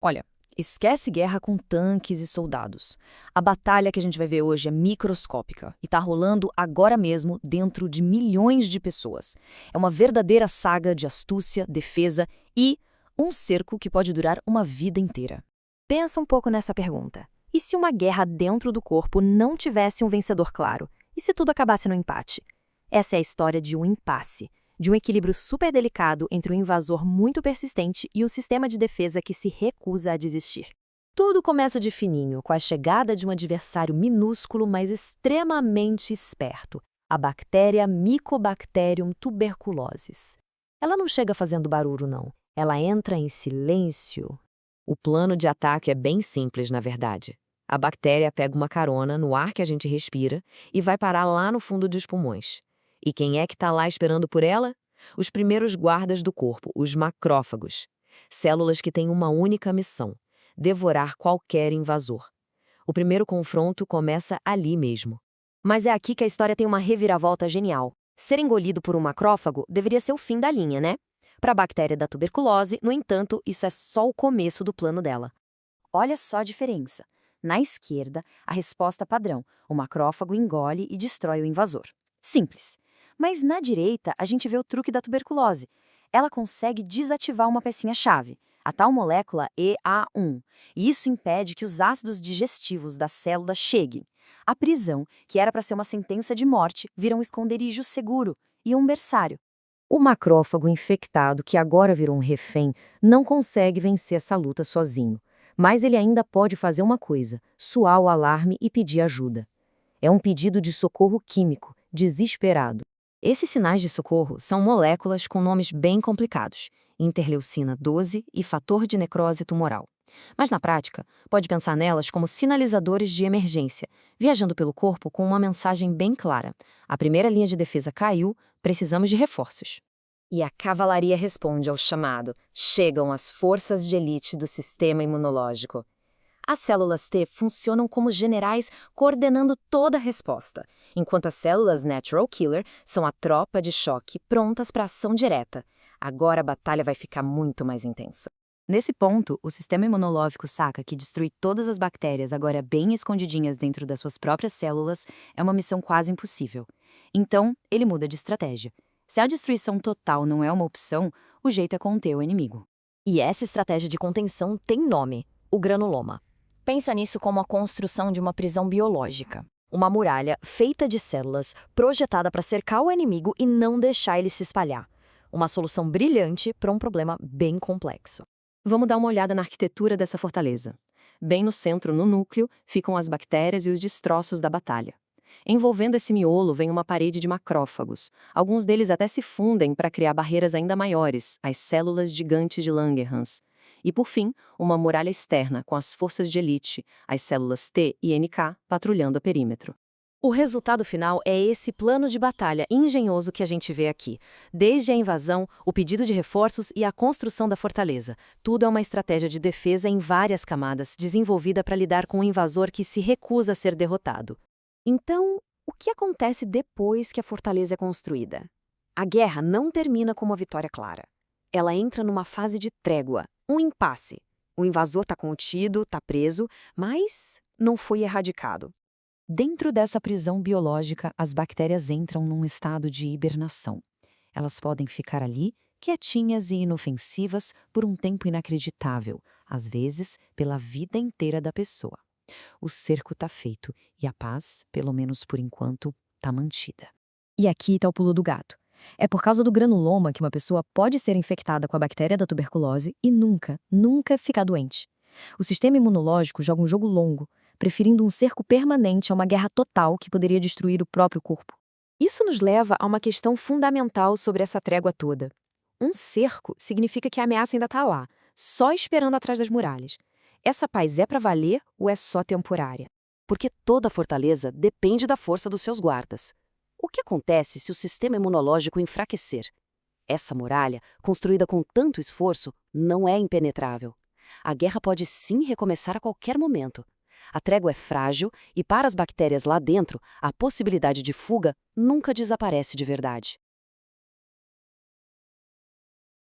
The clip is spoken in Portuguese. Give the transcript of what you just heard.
Olha, esquece guerra com tanques e soldados. A batalha que a gente vai ver hoje é microscópica e está rolando agora mesmo dentro de milhões de pessoas. É uma verdadeira saga de astúcia, defesa e um cerco que pode durar uma vida inteira. Pensa um pouco nessa pergunta. E se uma guerra dentro do corpo não tivesse um vencedor claro? E se tudo acabasse no empate? Essa é a história de um impasse, de um equilíbrio super delicado entre um invasor muito persistente e o sistema de defesa que se recusa a desistir. Tudo começa de fininho, com a chegada de um adversário minúsculo, mas extremamente esperto, a bactéria Mycobacterium tuberculosis. Ela não chega fazendo barulho, não. Ela entra em silêncio. O plano de ataque é bem simples, na verdade. A bactéria pega uma carona no ar que a gente respira e vai parar lá no fundo dos pulmões. E quem é que está lá esperando por ela? Os primeiros guardas do corpo, os macrófagos. Células que têm uma única missão: devorar qualquer invasor. O primeiro confronto começa ali mesmo. Mas é aqui que a história tem uma reviravolta genial. Ser engolido por um macrófago deveria ser o fim da linha, né? Para a bactéria da tuberculose, no entanto, isso é só o começo do plano dela. Olha só a diferença. Na esquerda, a resposta padrão: o macrófago engole e destrói o invasor. Simples. Mas na direita, a gente vê o truque da tuberculose. Ela consegue desativar uma pecinha-chave, a tal molécula EA1, e isso impede que os ácidos digestivos da célula cheguem. A prisão, que era para ser uma sentença de morte, vira um esconderijo seguro e um berçário. O macrófago infectado, que agora virou um refém, não consegue vencer essa luta sozinho. Mas ele ainda pode fazer uma coisa: soar o alarme e pedir ajuda. É um pedido de socorro químico, desesperado. Esses sinais de socorro são moléculas com nomes bem complicados: interleucina 12 e fator de necrose tumoral. Mas na prática, pode pensar nelas como sinalizadores de emergência, viajando pelo corpo com uma mensagem bem clara: a primeira linha de defesa caiu, precisamos de reforços. E a cavalaria responde ao chamado: chegam as forças de elite do sistema imunológico. As células T funcionam como generais coordenando toda a resposta, enquanto as células Natural Killer são a tropa de choque prontas para ação direta. Agora a batalha vai ficar muito mais intensa. Nesse ponto, o sistema imunológico saca que destruir todas as bactérias agora bem escondidinhas dentro das suas próprias células é uma missão quase impossível. Então, ele muda de estratégia. Se a destruição total não é uma opção, o jeito é conter o inimigo. E essa estratégia de contenção tem nome: o granuloma. Pensa nisso como a construção de uma prisão biológica. Uma muralha feita de células, projetada para cercar o inimigo e não deixar ele se espalhar. Uma solução brilhante para um problema bem complexo. Vamos dar uma olhada na arquitetura dessa fortaleza. Bem no centro, no núcleo, ficam as bactérias e os destroços da batalha. Envolvendo esse miolo vem uma parede de macrófagos. Alguns deles até se fundem para criar barreiras ainda maiores, as células gigantes de Langerhans. E, por fim, uma muralha externa com as forças de elite, as células T e NK, patrulhando o perímetro. O resultado final é esse plano de batalha engenhoso que a gente vê aqui. Desde a invasão, o pedido de reforços e a construção da fortaleza. Tudo é uma estratégia de defesa em várias camadas, desenvolvida para lidar com um invasor que se recusa a ser derrotado. Então, o que acontece depois que a fortaleza é construída? A guerra não termina com uma vitória clara. Ela entra numa fase de trégua, um impasse. O invasor está contido, está preso, mas não foi erradicado. Dentro dessa prisão biológica, as bactérias entram num estado de hibernação. Elas podem ficar ali, quietinhas e inofensivas, por um tempo inacreditável, às vezes pela vida inteira da pessoa. O cerco está feito e a paz, pelo menos por enquanto, está mantida. E aqui está o pulo do gato. É por causa do granuloma que uma pessoa pode ser infectada com a bactéria da tuberculose e nunca ficar doente. O sistema imunológico joga um jogo longo, preferindo um cerco permanente a uma guerra total que poderia destruir o próprio corpo. Isso nos leva a uma questão fundamental sobre essa trégua toda. Um cerco significa que a ameaça ainda está lá, só esperando atrás das muralhas. Essa paz é para valer ou é só temporária? Porque toda fortaleza depende da força dos seus guardas. O que acontece se o sistema imunológico enfraquecer? Essa muralha, construída com tanto esforço, não é impenetrável. A guerra pode sim recomeçar a qualquer momento. A trégua é frágil e, para as bactérias lá dentro, a possibilidade de fuga nunca desaparece de verdade.